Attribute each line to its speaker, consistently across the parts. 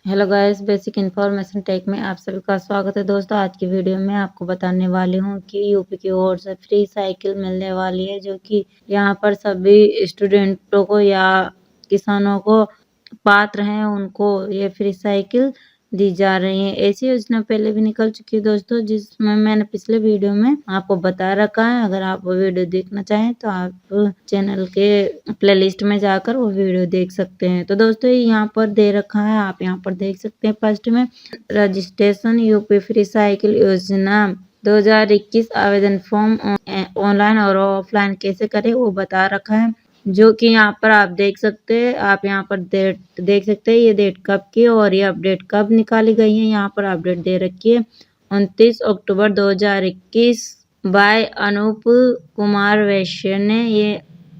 Speaker 1: Hello guys, basic information take में आप सभी का स्वागत है। दोस्तों, आज की वीडियो में आपको बताने वाली हूँ कि यूपी की ओर से फ्री साइकिल मिलने वाली है, जो कि यहाँ पर सभी स्टूडेंटों को या किसानों को पात्र हैं उनको ये फ्री साइकिल दी जा रही है। ऐसी योजना पहले भी निकल चुकी है दोस्तों, जिसमें मैंने पिछले वीडियो में आपको बता रखा है। अगर आप वो वीडियो देखना चाहें तो आप चैनल के प्लेलिस्ट में जाकर वो वीडियो देख सकते हैं। तो दोस्तों, यहाँ पर दे रखा है, आप यहाँ पर देख सकते हैं। फर्स्ट में रजिस्ट्रेशन यूपी फ्री साइकिल योजना 2021 आवेदन फॉर्म ऑनलाइन और ऑफलाइन कैसे करें वो बता रखा है, जो कि यहाँ पर आप देख सकते हैं। आप यहाँ पर डेट देख सकते हैं, ये डेट कब की और ये अपडेट कब निकाली गई है। यहाँ पर अपडेट दे रखी है 29 अक्टूबर 2021 बाय अनूप कुमार वैश्य ने ये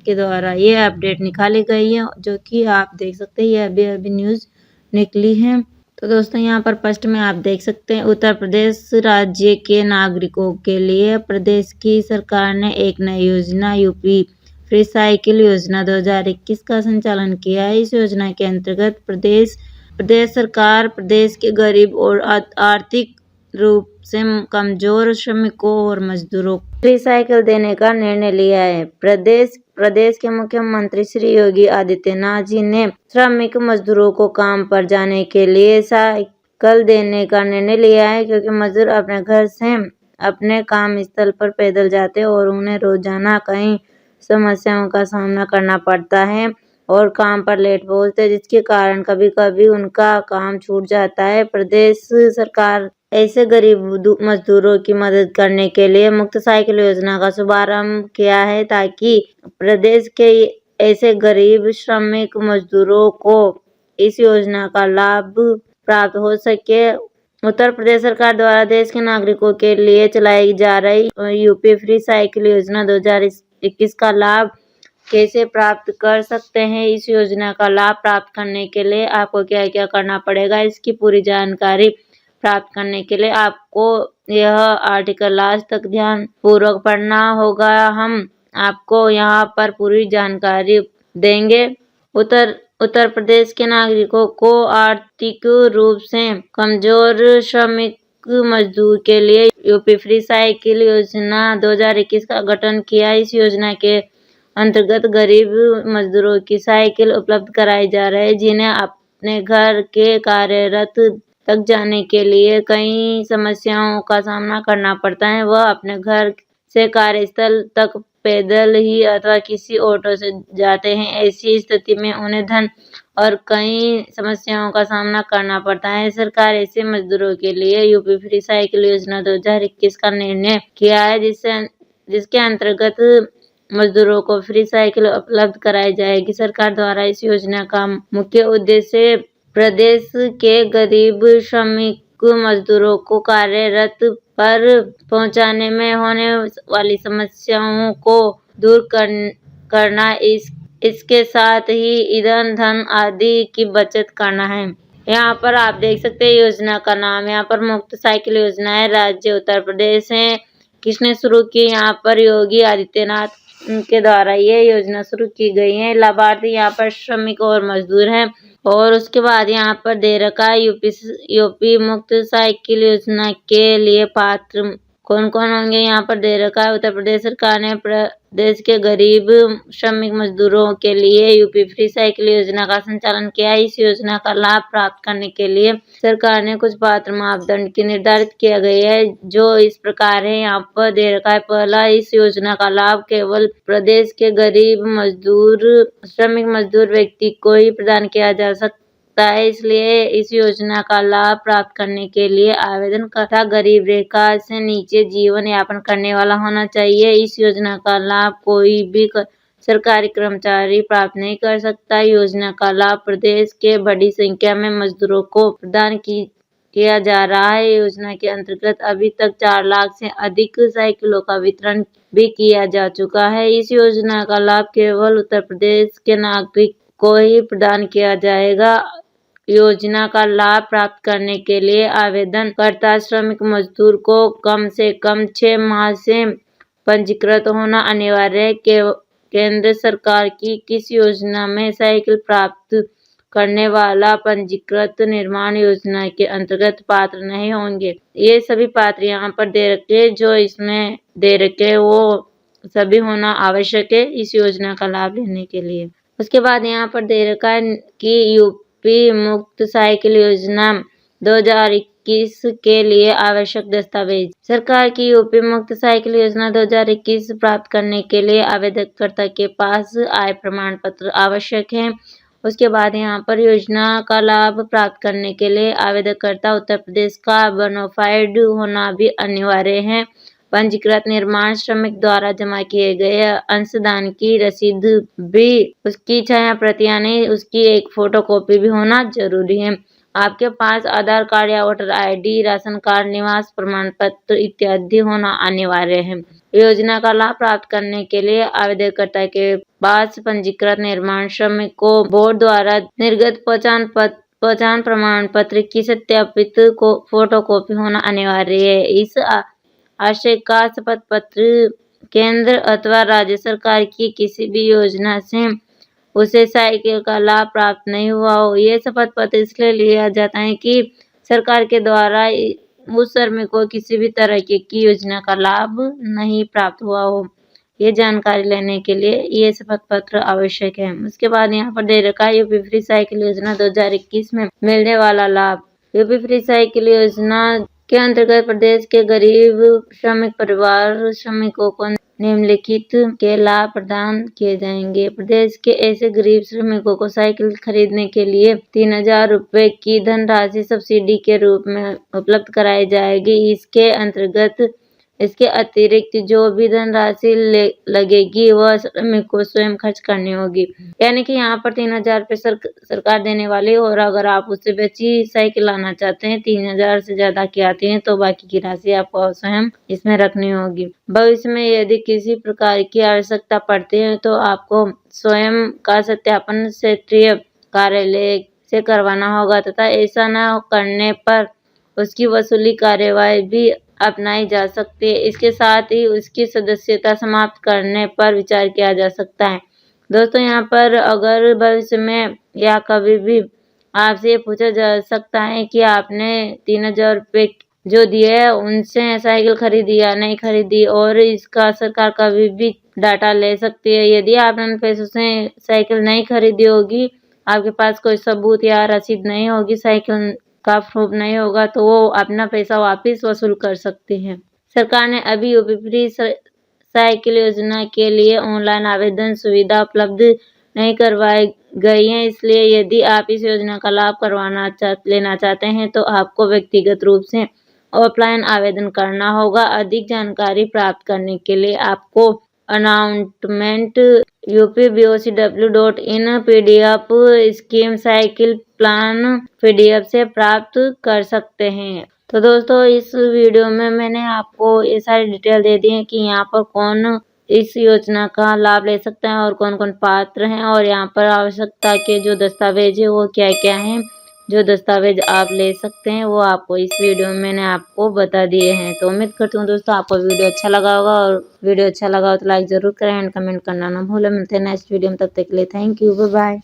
Speaker 1: के द्वारा ये अपडेट निकाली गई है, जो कि आप देख सकते हैं। ये अभी न्यूज़ निकली है। तो दोस्तों, यहाँ पर फर्स्ट में आप देख सकते हैं, उत्तर प्रदेश राज्य के नागरिकों के लिए प्रदेश की सरकार ने एक नई योजना यूपी फ्री साइकिल योजना 2021 का संचालन किया है। इस योजना के अंतर्गत प्रदेश सरकार प्रदेश के गरीब और आर्थिक रूप से कमजोर श्रमिकों और मजदूरों को फ्री साइकिल देने का निर्णय लिया है। प्रदेश के मुख्यमंत्री श्री योगी आदित्यनाथ जी ने श्रमिक मजदूरों को काम पर जाने के लिए साइकिल देने का निर्णय लिया है, क्योंकि मजदूर अपने घर से अपने काम स्थल पर पैदल जाते हैं और उन्हें रोजाना कई समस्याओं का सामना करना पड़ता है और काम पर लेट पहुंचते, जिसके कारण कभी कभी उनका काम छूट जाता है। प्रदेश सरकार ऐसे गरीब मजदूरों की मदद करने के लिए मुफ्त साइकिल योजना का शुभारंभ किया है, ताकि प्रदेश के ऐसे गरीब श्रमिक मजदूरों को इस योजना का लाभ प्राप्त हो सके। उत्तर प्रदेश सरकार द्वारा देश के नागरिकों के लिए चलाई जा रही यूपी फ्री साइकिल योजना 2021 का लाभ कैसे प्राप्त कर सकते हैं। इस योजना का लाभ प्राप्त करने के लिए आपको क्या क्या करना पड़ेगा, इसकी पूरी जानकारी प्राप्त करने के लिए आपको यह आर्टिकल लास्ट तक ध्यान पूर्वक पढ़ना होगा। हम आपको यहाँ पर पूरी जानकारी देंगे। उत्तर प्रदेश के नागरिकों को आर्थिक रूप से कमजोर श्रमिक मजदूर के लिए यूपी फ्री साइकिल योजना 2021 का गठन किया। इस योजना के अंतर्गत गरीब मजदूरों की साइकिल उपलब्ध कराई जा रही है, जिन्हें अपने घर के कार्यरत तक जाने के लिए कई समस्याओं का सामना करना पड़ता है। वह अपने घर से कार्यस्थल तक पैदल ही अथवा किसी ऑटो से जाते हैं। ऐसी स्थिति में उन्हें धन और कई समस्याओं का सामना करना पड़ता है। सरकार ऐसे मजदूरों के लिए यूपी फ्री साइकिल योजना 2021 का निर्णय किया है, जिसके अंतर्गत मजदूरों को फ्री साइकिल उपलब्ध कराई जाएगी। सरकार द्वारा इस योजना का मुख्य उद्देश्य प्रदेश के गरीब श्रमिक मजदूरों को कार्यरत पर पहुंचाने में होने वाली समस्याओं को दूर करना, इसके साथ ही ईंधन धन आदि की बचत करना है। यहाँ पर आप देख सकते हैं योजना का नाम, यहाँ पर मुफ्त साइकिल योजना है, राज्य उत्तर प्रदेश है। किसने शुरू की? यहाँ पर योगी आदित्यनाथ के द्वारा ये योजना शुरू की गई है। लाभार्थी यहाँ पर श्रमिक और मजदूर हैं। और उसके बाद यहाँ पर दे रखा है यूपी मुफ्त साइकिल योजना के लिए पात्र कौन कौन होंगे। यहाँ पर दे रखा है उत्तर प्रदेश सरकार ने प्रदेश के गरीब श्रमिक मजदूरों के लिए यूपी फ्री साइकिल योजना का संचालन किया है। इस योजना का लाभ प्राप्त करने के लिए सरकार ने कुछ पात्र मापदंड की निर्धारित किया गया है, जो इस प्रकार है। यहाँ पर दे रखा है, पहला, इस योजना का लाभ केवल प्रदेश के गरीब श्रमिक मजदूर व्यक्ति को ही प्रदान किया जा सकता है, इसलिए इस योजना का लाभ प्राप्त करने के लिए आवेदन करता गरीब रेखा से नीचे जीवन यापन करने वाला होना चाहिए। इस योजना का लाभ कोई भी सरकारी कर्मचारी प्राप्त नहीं कर सकता। योजना का लाभ प्रदेश के बड़ी संख्या में मजदूरों को प्रदान किया जा रहा है। योजना के अंतर्गत अभी तक 4 लाख से अधिक साइकिलों का वितरण भी किया जा चुका है। इस योजना का लाभ केवल उत्तर प्रदेश के नागरिक को ही प्रदान किया जाएगा। योजना का लाभ प्राप्त करने के लिए आवेदनकर्ता श्रमिक मजदूर को कम से कम 6 माह से पंजीकृत होना अनिवार्य है। केंद्र सरकार की किस योजना में साइकिल प्राप्त करने वाला पंजीकृत निर्माण योजना के अंतर्गत पात्र नहीं होंगे। ये सभी पात्र यहाँ पर दे रखे, जो इसमें दे रखे वो सभी होना आवश्यक है इस योजना का लाभ लेने के लिए। उसके बाद यहाँ पर दे रखा है कि यूपी मुक्त साइकिल योजना 2021 के लिए आवश्यक दस्तावेज। सरकार की यूपी मुक्त साइकिल योजना 2021 प्राप्त करने के लिए आवेदनकर्ता के पास आय प्रमाण पत्र आवश्यक है। उसके बाद यहाँ पर योजना का लाभ प्राप्त करने के लिए आवेदनकर्ता उत्तर प्रदेश का बोनाफाइड होना भी अनिवार्य है। पंजीकृत निर्माण श्रमिक द्वारा जमा किए गए अंशदान की रसीद भी, उसकी छाया प्रति यानी उसकी एक फोटोकॉपी भी होना जरूरी है। आपके पास आधार कार्ड या वोटर ID, राशन कार्ड, निवास प्रमाण पत्र इत्यादि होना अनिवार्य है। योजना का लाभ प्राप्त करने के लिए आवेदनकर्ता के पास पंजीकृत निर्माण श्रमिक को बोर्ड द्वारा निर्गत पहचान प्रमाण पत्र की सत्यापित फोटोकॉपी होना अनिवार्य है। इस आशय का शपथ पत्र केंद्र अथवा राज्य सरकार की किसी भी योजना से उसे साइकिल का लाभ प्राप्त नहीं हुआ हो। ये शपथ पत्र इसलिए लिया जाता है कि सरकार के द्वारा उस श्रमिक को किसी भी तरह की योजना का लाभ नहीं प्राप्त हुआ हो। ये जानकारी लेने के लिए ये शपथ पत्र आवश्यक है। उसके बाद यहाँ पर दे रखा है यूपी फ्री साइकिल योजना 2021 में मिलने वाला लाभ। यूपी फ्री साइकिल योजना के अंतर्गत प्रदेश के गरीब श्रमिक परिवार श्रमिकों को निम्नलिखित के लाभ प्रदान किए जाएंगे। प्रदेश के ऐसे गरीब श्रमिकों को साइकिल खरीदने के लिए 3000 रुपए की धनराशि सब्सिडी के रूप में उपलब्ध कराई जाएगी। इसके अंतर्गत इसके अतिरिक्त जो भी धनराशि लगेगी वह श्रमिक को स्वयं खर्च करनी होगी। यानी कि यहाँ पर 3000 रुपये सरकार देने वाली है, और अगर आप उससे बेची साइकिल लाना चाहते हैं, 3000 से ज्यादा की आती है, तो बाकी की राशि आपको स्वयं इसमें रखनी होगी। भविष्य में यदि किसी प्रकार की आवश्यकता पड़ती है तो आपको स्वयं का सत्यापन क्षेत्रीय कार्यालय से करवाना होगा, तथा ऐसा न करने पर उसकी वसूली कार्यवाही भी अपनाई जा सकती है। इसके साथ ही उसकी सदस्यता समाप्त करने पर विचार किया जा सकता है। दोस्तों, यहाँ पर अगर भविष्य में या कभी भी आपसे ये पूछा जा सकता है कि आपने 3000 रुपये जो दिए है उनसे साइकिल खरीदी या नहीं खरीदी, और इसका सरकार कभी भी डाटा ले सकती है। यदि आपने उन पैसों से साइकिल नहीं खरीदी होगी, आपके पास कोई सबूत या रसीद नहीं होगी, साइकिल का प्रूफ नहीं होगा, तो वो अपना पैसा वापस वसूल कर सकती है। सरकार ने अभी यूपी फ्री साइकिल योजना के लिए ऑनलाइन आवेदन सुविधा उपलब्ध नहीं करवाई गई है, इसलिए यदि आप इस योजना का लाभ लेना चाहते हैं तो आपको व्यक्तिगत रूप से ऑफलाइन आवेदन करना होगा। अधिक जानकारी प्राप्त करने के लिए आपको announcement upbocw.in PDF scheme cycle plan PDF से प्राप्त कर सकते हैं। तो दोस्तों, इस वीडियो में मैंने आपको ये सारी डिटेल दे दी है कि यहाँ पर कौन इस योजना का लाभ ले सकते हैं और कौन कौन पात्र हैं, और यहाँ पर आवश्यकता के जो दस्तावेज है वो क्या क्या हैं। जो दस्तावेज आप ले सकते हैं वो आपको इस वीडियो में मैंने आपको बता दिए हैं। तो उम्मीद करती हूँ दोस्तों आपको वीडियो अच्छा लगा होगा, और वीडियो अच्छा लगा हो तो लाइक जरूर करें एंड कमेंट करना ना भूलें। मिलते हैं नेक्स्ट वीडियो में, तब तक के लिए थैंक यू, बाय बाय।